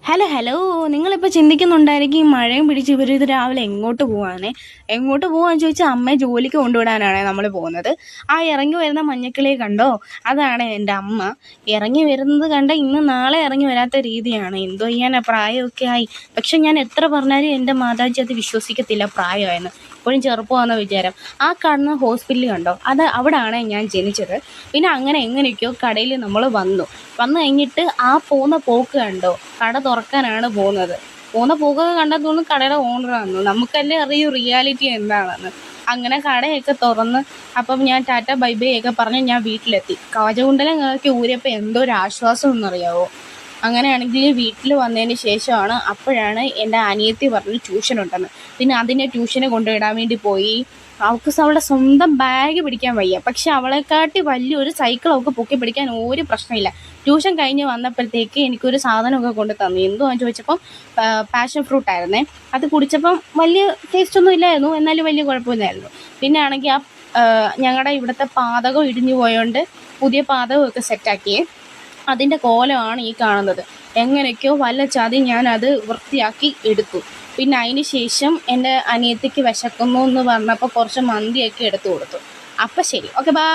Hello hello നിങ്ങളിപ്പോൾ ചിന്തിക്കുന്നുണ്ടായിരിക്കും ഈ മഴയും പിടിച്ച് ഇവരിത് രാവിലെ എങ്ങോട്ട് പോവാണ് എങ്ങോട്ട് പോവാന്ന് ചോദിച്ചാൽ അമ്മയെ ജോലിക്ക് കൊണ്ടുവിടാനാണ് നമ്മൾ പോകുന്നത്. ആ ഇറങ്ങി വരുന്ന മഞ്ഞക്കിളിയെ കണ്ടോ? അതാണ് എൻ്റെ അമ്മ. ഇറങ്ങി വരുന്നത് കണ്ട ഇന്ന് നാളെ ഇറങ്ങി വരാത്ത രീതിയാണ്. എന്തോ ചെയ്യാനാ, പ്രായമൊക്കെ ആയി. പക്ഷെ ഞാൻ എത്ര പറഞ്ഞാലും എൻ്റെ മാതാജി അത് വിശ്വസിക്കത്തില്ല പ്രായമായെന്ന്. ഇപ്പോഴും ചെറുപ്പമാണെന്ന വിചാരം. ആ കാണുന്ന ഹോസ്പിറ്റൽ കണ്ടോ? അവിടെയാണ് ഞാൻ ജനിച്ചത്. പിന്നെ അങ്ങനെ എങ്ങനെയൊക്കെയോ കടയിൽ നമ്മൾ വന്നു കഴിഞ്ഞിട്ട് ആ പോകുന്ന പോക്ക് കണ്ടോ? കട തുറക്കാനാണ് പോകുന്ന പോക്കൊക്കെ കണ്ടാൽ തോന്നുന്നു കടയുടെ ഓണറാണെന്ന്. നമുക്കല്ലേ അറിയൂ റിയാലിറ്റി എന്താണെന്ന്. അങ്ങനെ കടയൊക്കെ തുറന്ന് അപ്പം ഞാൻ ടാറ്റ ബൈ ബൈ ഒക്കെ പറഞ്ഞ് ഞാൻ വീട്ടിലെത്തി. കവചകുണ്ടലം ഒക്കെ ഊരിയപ്പോൾ എന്തോ ഒരു ആശ്വാസം എന്നറിയാവോ. അങ്ങനെയാണെങ്കിൽ വീട്ടിൽ വന്നതിന് ശേഷമാണ് അപ്പോഴാണ് എൻ്റെ അനിയത്തി പറഞ്ഞു ട്യൂഷൻ ഉണ്ടെന്ന്. പിന്നെ അതിനെ ട്യൂഷന് കൊണ്ടുവിടാൻ വേണ്ടി പോയി. അവൾക്ക് അവളുടെ സ്വന്തം ബാഗ് പിടിക്കാൻ വയ്യ. പക്ഷെ അവളെക്കാട്ടി വലിയൊരു സൈക്കിൾ അവൾക്ക് പൊക്കി പിടിക്കാൻ ഒരു പ്രശ്നമില്ല. ട്യൂഷൻ കഴിഞ്ഞ് വന്നപ്പോഴത്തേക്ക് എനിക്കൊരു സാധനമൊക്കെ കൊണ്ട് തന്നു. എന്തുവാന്ന് ചോദിച്ചപ്പം പാഷൻ ഫ്രൂട്ട് ആയിരുന്നേ. അത് കുടിച്ചപ്പം വലിയ ടേസ്റ്റ് ഒന്നും ഇല്ലായിരുന്നു, എന്നാലും വലിയ കുഴപ്പമില്ലായിരുന്നു. പിന്നെ ആണെങ്കിൽ ഞങ്ങളുടെ ഇവിടുത്തെ പാതകം ഇടിഞ്ഞു പോയോണ്ട് പുതിയ പാതകമൊക്കെ സെറ്റാക്കിയേ. അതിൻ്റെ കോലമാണ് ഈ കാണുന്നത്. എങ്ങനെയൊക്കെയോ വല്ല ചതി ഞാനത് വൃത്തിയാക്കി എടുത്തു. പിന്നെ അതിന് ശേഷം എൻ്റെ അനിയത്തിക്ക് വിശക്കുന്നു എന്ന് പറഞ്ഞപ്പോൾ കുറച്ച് മന്തിയൊക്കെ എടുത്തു കൊടുത്തു. അപ്പം ശരി, ഓക്കെ, ബൈ.